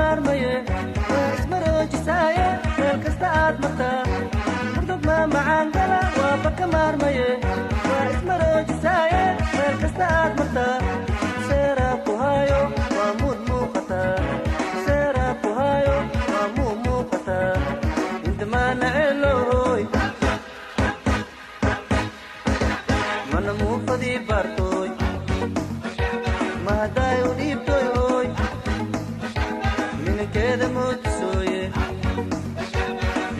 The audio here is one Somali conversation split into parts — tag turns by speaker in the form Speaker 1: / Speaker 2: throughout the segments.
Speaker 1: مارمية اسمرو جساية الكستات مرتا مردوب ما معان قلا وبك مارمية اسمرو جساية الكستات مرتا سيرا بوهايو ومود موقتا سيرا بوهايو ومود موقتا انت ما نعلوي ما نمو فدي بارتوي ما دايو ديبتوي هوي من كده موت سوي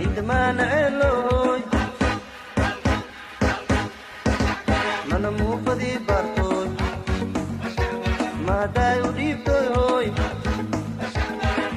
Speaker 1: انت ما نعلوي ما نمو فدي بارتوي ما دايو ديبتوي هوي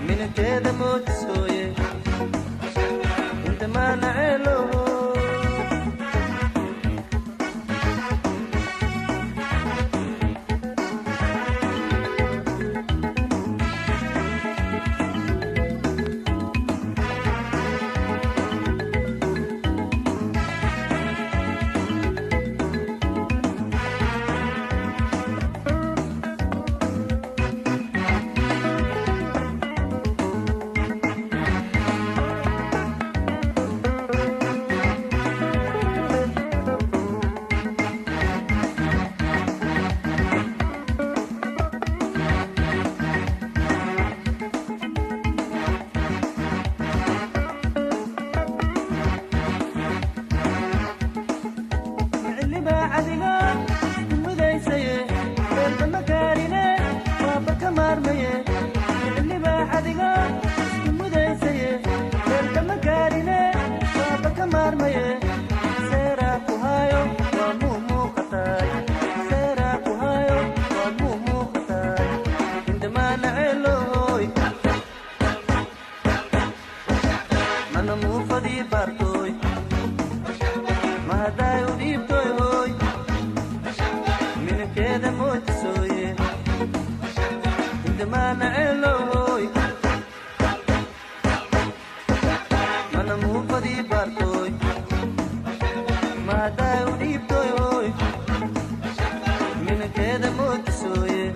Speaker 1: من كده موت سوي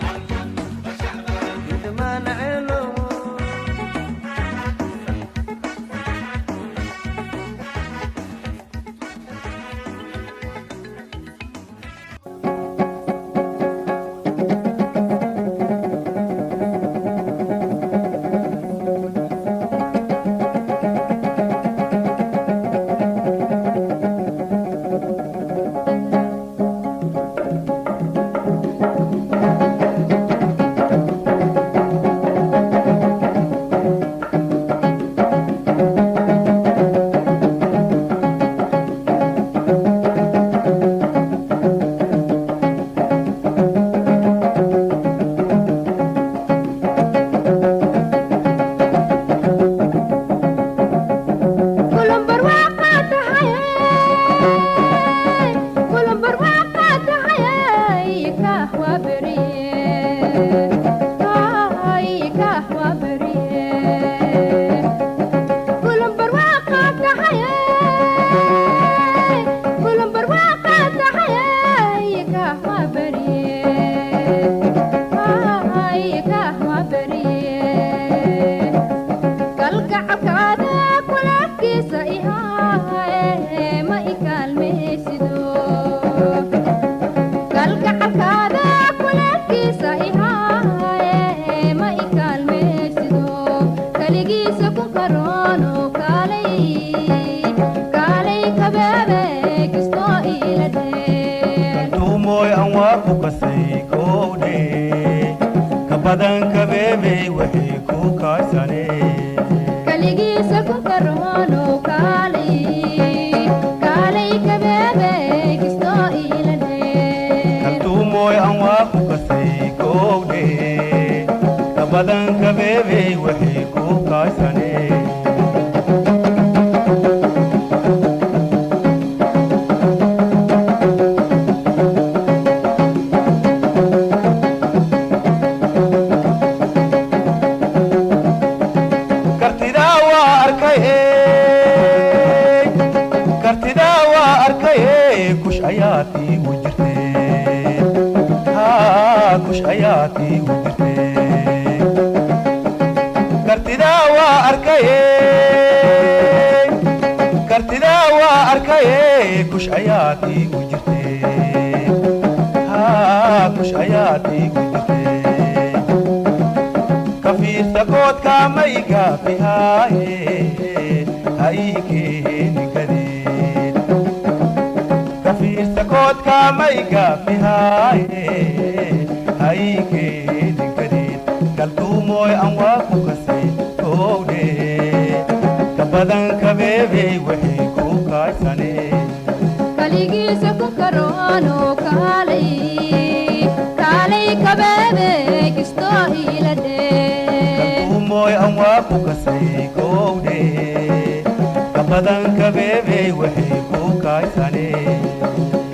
Speaker 1: انت ما نعلوي kartida waa arkay kush ayaati u jirtay kush ayaati u jirtay kafiirta koodka mayga fihaye haykeen kadid kafiirta koodka mayga fihaye haykeen kadid kaltuumoy aan waa ku kasay koowde kabadan kabeebey wixii ku kaaysanay
Speaker 2: kaligiisa ku karoano kaalay kaalay kabeebey kistoo ila dhee
Speaker 1: kaltuumoy aan waa ku kasay koowde kabadan kabeebey wixii ku kaaysanay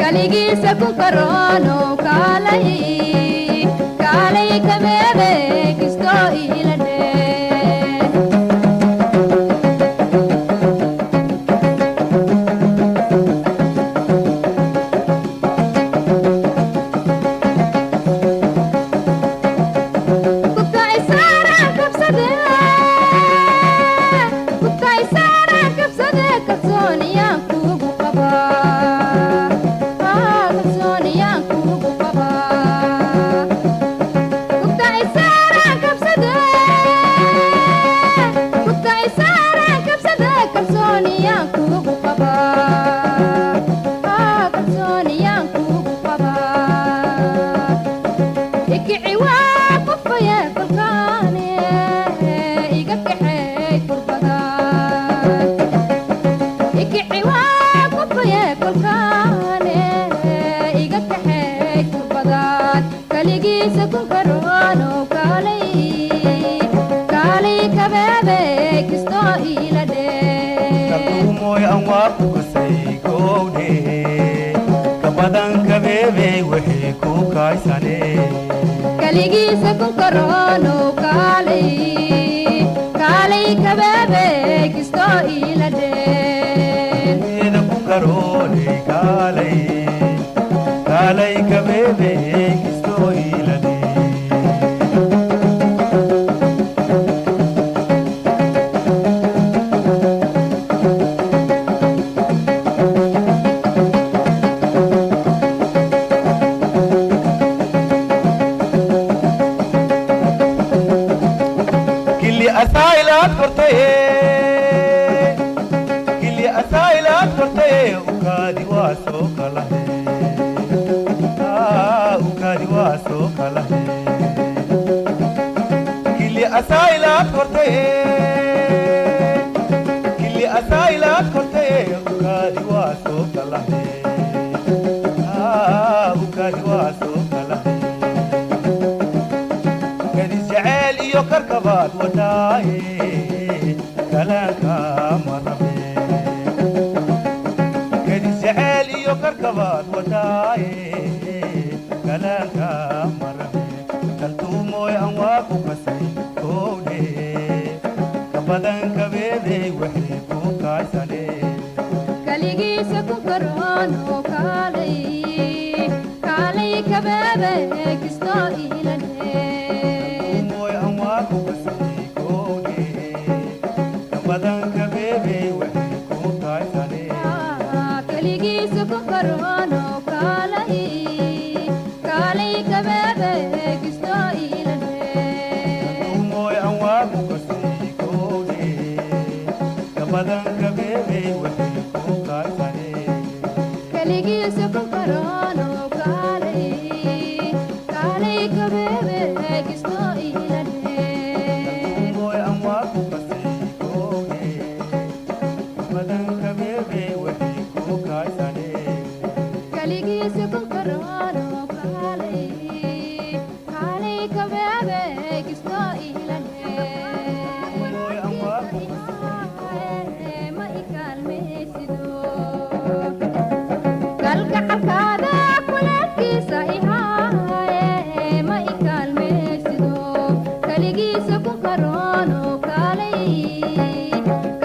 Speaker 2: kaligiisa ku karoano kaalay kaalay kabeebey kistoo ila dhee kaligiisa ku karoano kaalay kaalay kabeebey kistoo ila dhee
Speaker 1: ida ku karoone kaalay kaalay kabeebey kistoo ila dhee
Speaker 2: kaligiisa ku karoano kaalay kaalay kabeebey kistoo ila dhee
Speaker 1: moy aan waa ku kasay koowde kabadan kabeebey wixii ku kaaysanay
Speaker 2: kaligiisa ku karoano kaalay kaalay kabeebey kistoo ila dhee
Speaker 1: moy aan waa ku kasay koowde kabadan kabeebey wixii ku kaaysanay
Speaker 2: kaligiisa ku karoano kaalay kaalay kabeebey kistoo ila dhee
Speaker 1: moy aan waa ku kasay koowde kabadan kabeebey wixii ku kaaysanay
Speaker 2: kaligiisa ku karoano kaalay kaalay kabeebey kistoo ila dhee
Speaker 1: moy aan waa ku kasay
Speaker 2: ma ikaalmaysido kalgacalkaada kuleedkiisa ihaaye ma ikaalmaysido kaligiisa ku karoano kaalay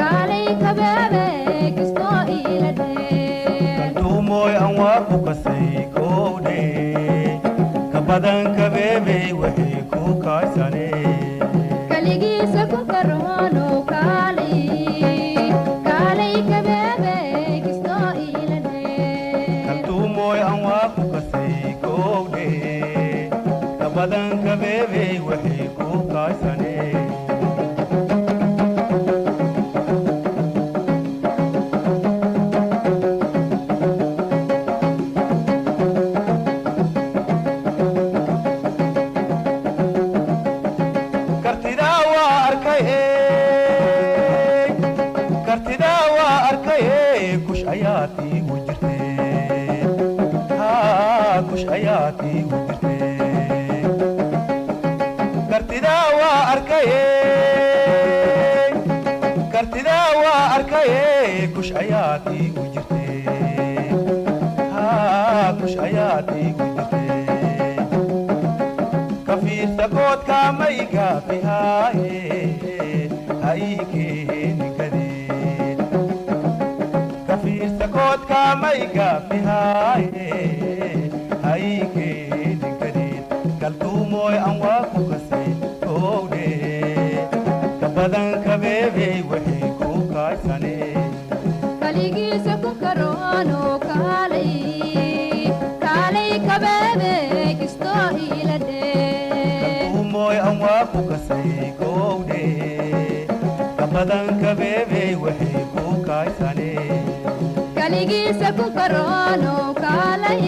Speaker 2: kaalay kabeebey kistoo ila dhee
Speaker 1: kaltuumoy aan waa ku kasay koowde kabadan kabeebey wixii ku kaaysanay
Speaker 2: kaligiisa ku karoano
Speaker 1: kartida waa arkay kush ayaati wajirte ha kush ayaati wajirte kartida waa arkay kush ayaati wajirte ha kush ayaati wajirte kafir sakot ka mai ga pihaye haike nikade kafir sakot ka mai ga pihaye haike nikade kaltu moy anwa ku kase ode kabadan kabebe wahi ku kaisane
Speaker 2: kaligiisa ku karono kalay kabebe kisto ilade
Speaker 1: kaltu moy anwa ku kase ode kabadan kabebe wahi ku kaisane
Speaker 2: kaligiisa ku karono kalay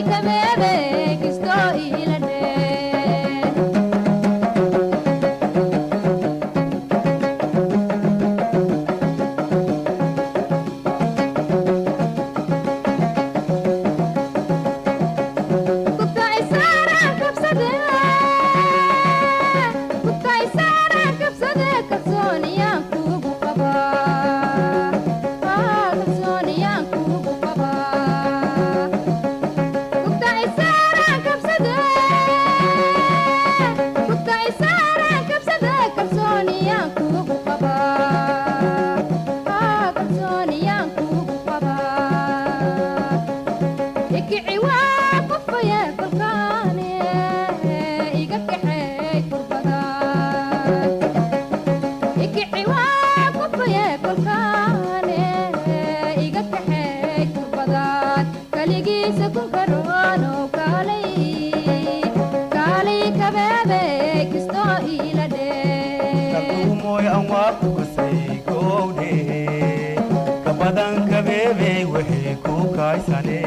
Speaker 2: kabebe kisto ilade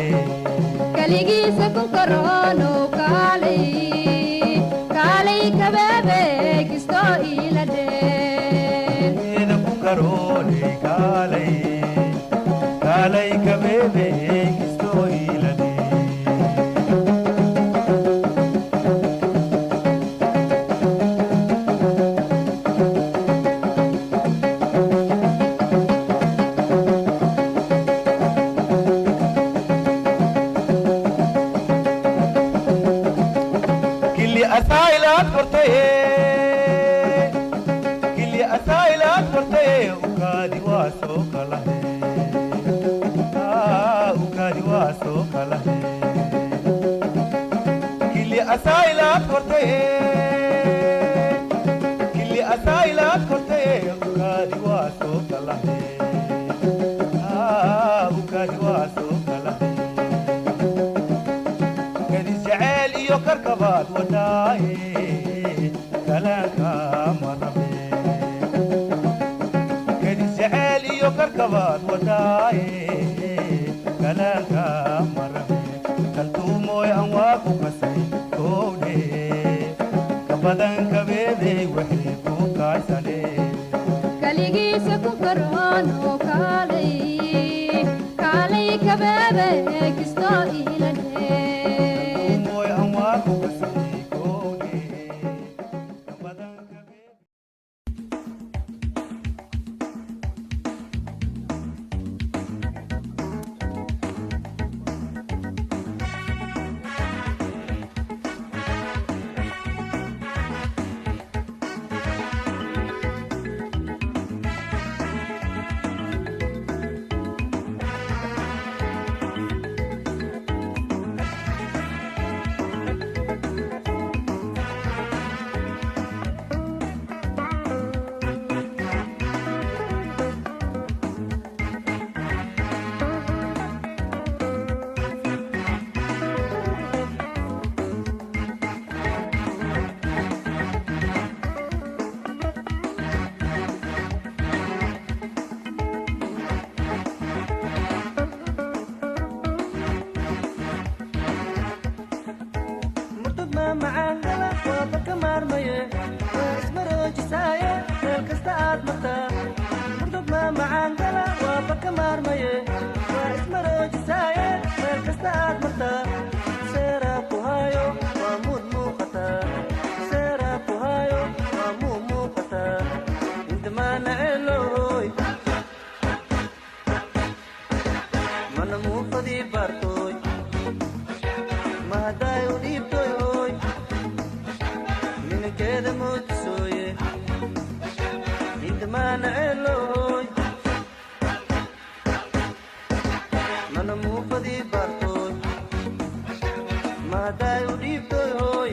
Speaker 2: kaligiisa ku karono kalay kabebe kisto ilade
Speaker 1: ida ku karone kalay kabebe kisto ilade كركبات وداي كلامك مرمي كدي زعلي كركبات وداي كلامك مرمي كلتو موي انواق وكسي كودي كبدن كبيبي وحي كوكايسالي
Speaker 2: kaligiisa ku karono kalay kabebe kisto ilade
Speaker 3: معاها وابك مارمية واسمر وجسايا الكستات مطا maarmaye waa ismaroojisaye meel kasta aad martaa seeraa ku hayo waa muud muuqataa seeraa ku hayo waa muu muuqataa intamaana ceelooy mana muufadii baartooy ma haddaay u dhiibtoy hooy ninankeeda moodisooye intamaana ceelooy mana muufadii baartooy ma haddaay u dhiibtoy hooy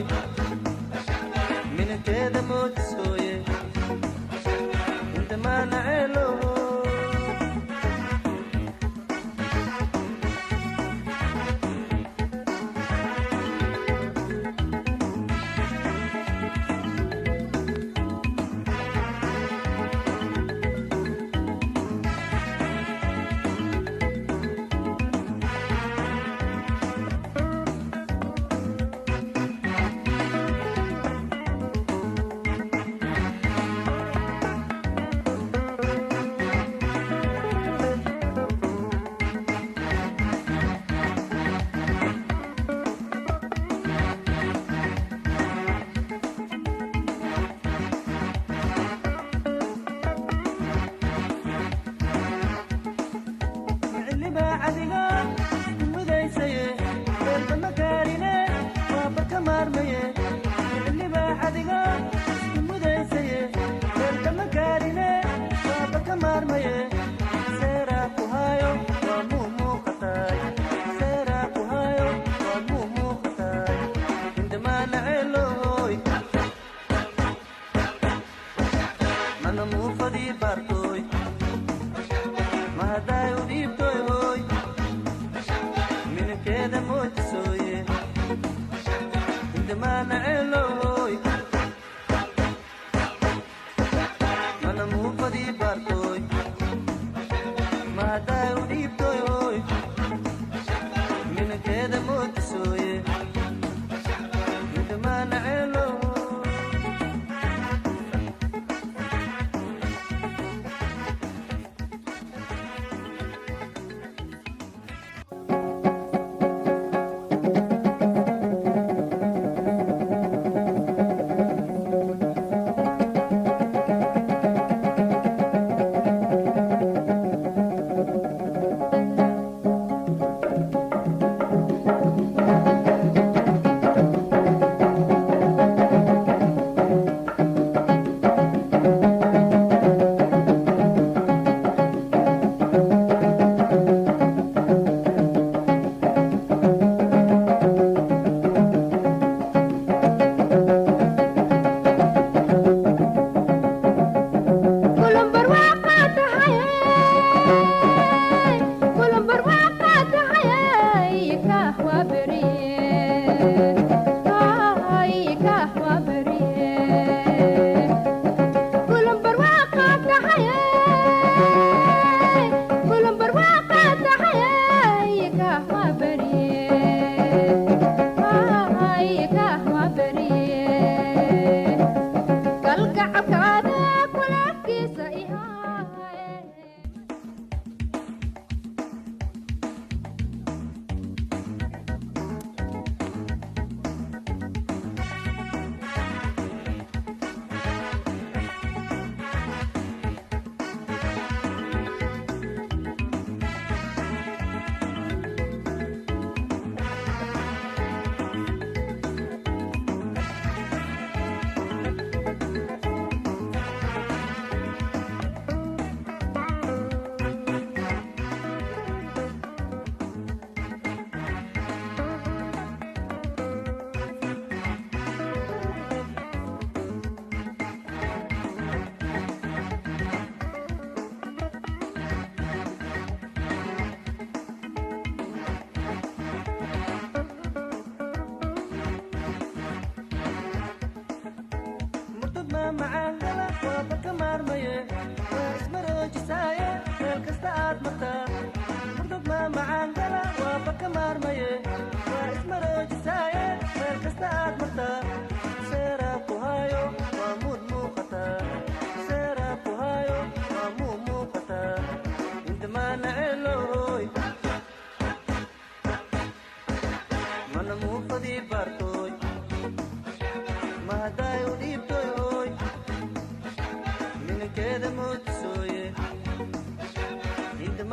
Speaker 3: ninankeeda moodisooye intamaana ceelooy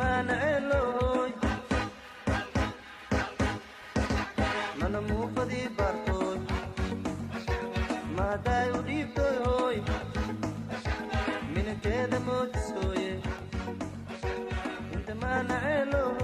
Speaker 3: ما نعلوي ما نمو فدي بارتوي ما دايو ديبتوي من كده موتسوي انت ما نعلوي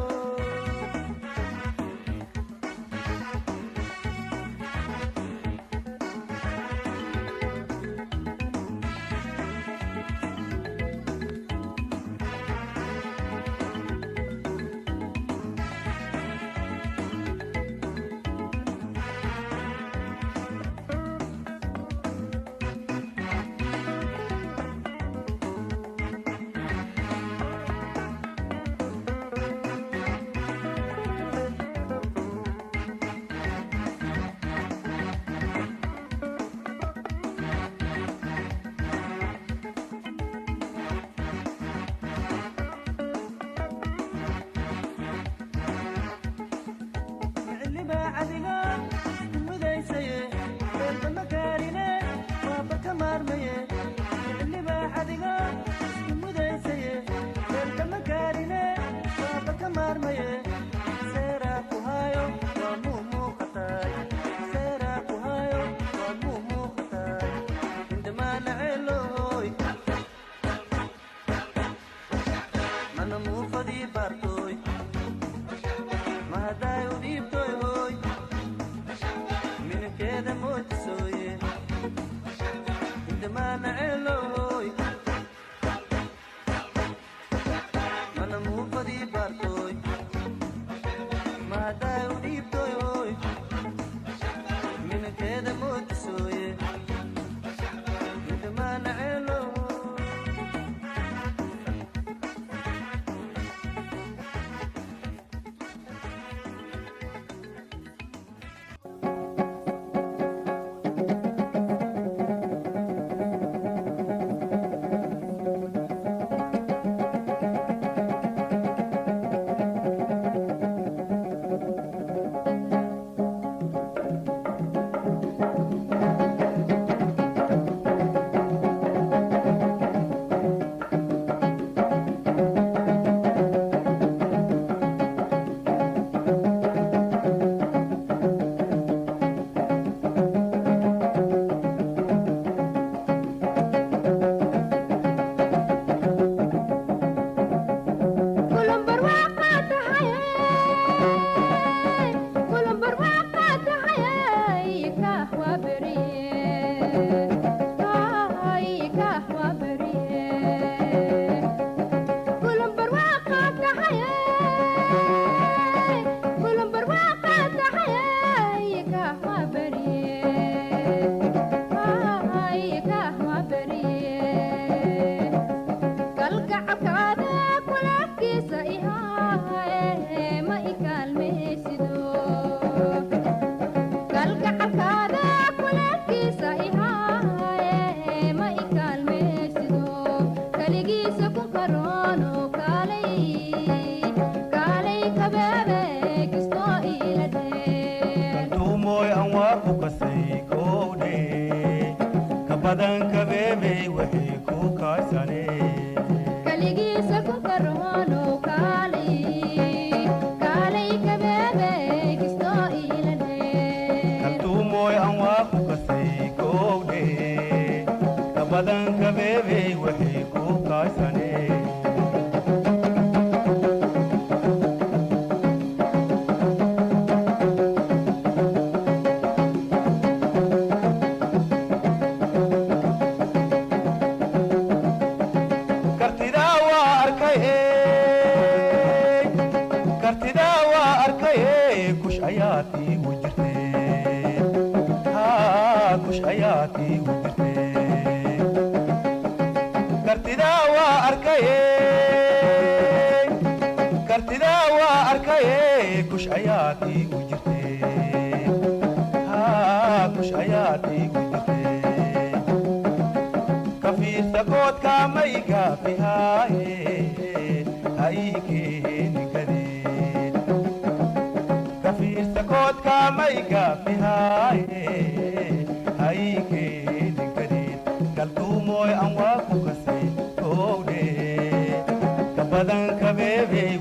Speaker 1: badan ka beebe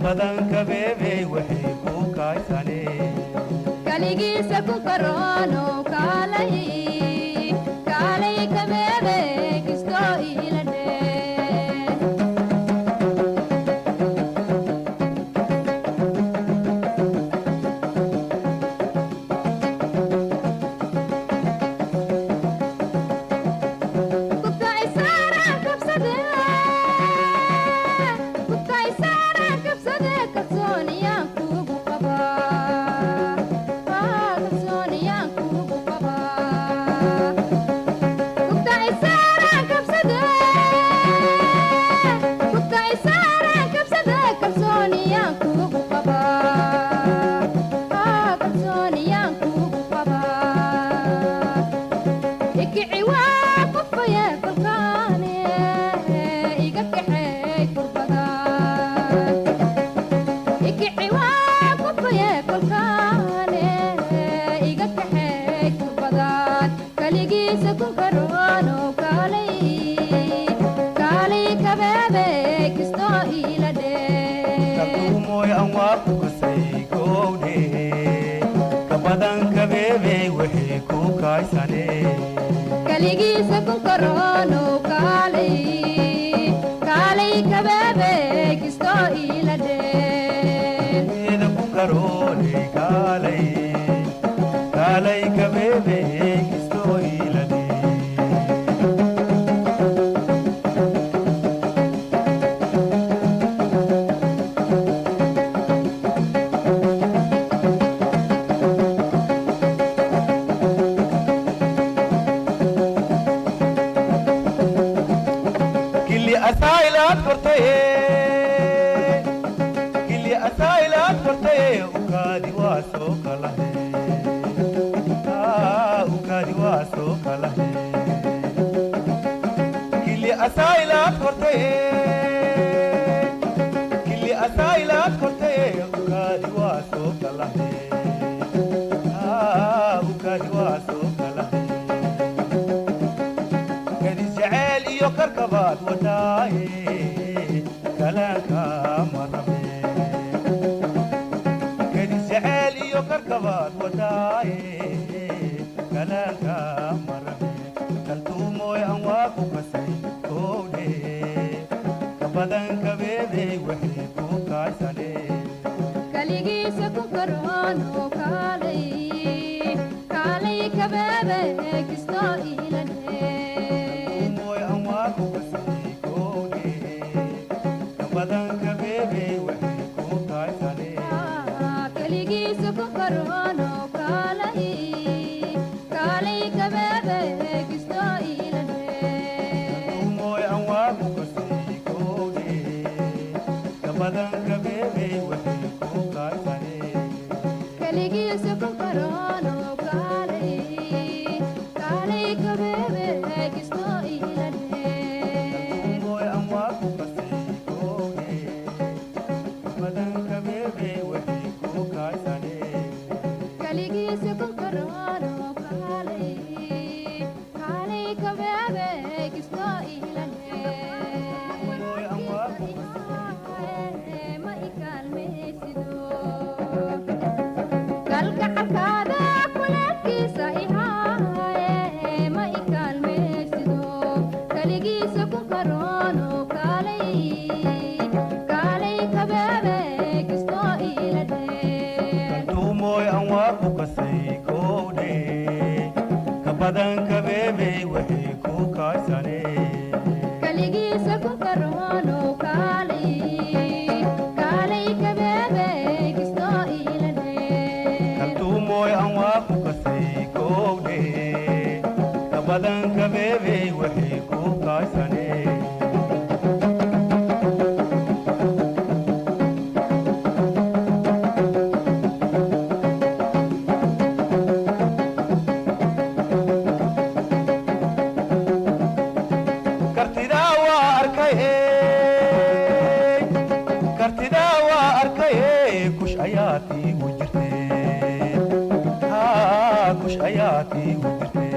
Speaker 1: badan kabeebey wixii ku kaysane
Speaker 2: kaligiisa ku karoono kaalay kaalay kabeebe kistoo ila dheen
Speaker 1: kaltuumooy aan waa ku kasay gowdhe ka badan kabeebey wixii ku kaysane
Speaker 2: kaligiisa ku karoono kaalay kaalay kabeebe kistoo ila dheen
Speaker 1: ida ku karooney kaalay kaalay kabeebey kistoo ila dhee asailaad kortaye kili asailaad kortaye ukaadi waa soo kalahe ukaadi waa soo kalahe kili asailaad kortaye kili asailaad kortaye ukaadi waa soo kalahe ukaadi waa soo kalahe jacayl iyo karkabaad wadaaye kalaanka marabe kadis jacayl iyo karkabaad wadaaye kalaanka marabe kaltuumooy aan waa ku kasay gowdhe ka badan kabeebey wixii ku kaysane
Speaker 2: kaligiisa ku karoono kaalay kaalay kabeebe kistoo ila dheen kaligiisa ku karoono kaalay kaalay kabeebe kistoo ila dheen
Speaker 1: mooy aan waa ku kasay gowdhe ka badan kabeebey wixii ku kaysane
Speaker 2: kaligiisa ku karoono kaalay kaalay kabeebe kistoo ila dheen
Speaker 1: mooy aan waa ku kasay gowdhe ka badan kabeebey wixii ku kaysane
Speaker 2: kaligiisa ku karoono kaalay kaalay kabeebe kistoo ila dheen
Speaker 1: mooy aan waa ku
Speaker 2: ma ikaalmaysido kalgacalkaada kuleedkiisa ihaaye ma ikaalmaysido kaligiisa ku karoono kaalay kaalay kabeebe kistoo ila dheen
Speaker 1: kaltuumooy aan waa ku kasay gowdhe ka badan kabeebey wixii ku kaysane
Speaker 2: kaligiisa ku karoono kaalay kaalay kabeebe kistoo ila dheen
Speaker 1: kaltuumooy aan waa ku kasay gowdhe ka badan kabeebey wixii ku kaysane kartidaa waa arkaye kartidaa waa arkaye kush ayaad iigu jirtee kush ayaad iigu jirtee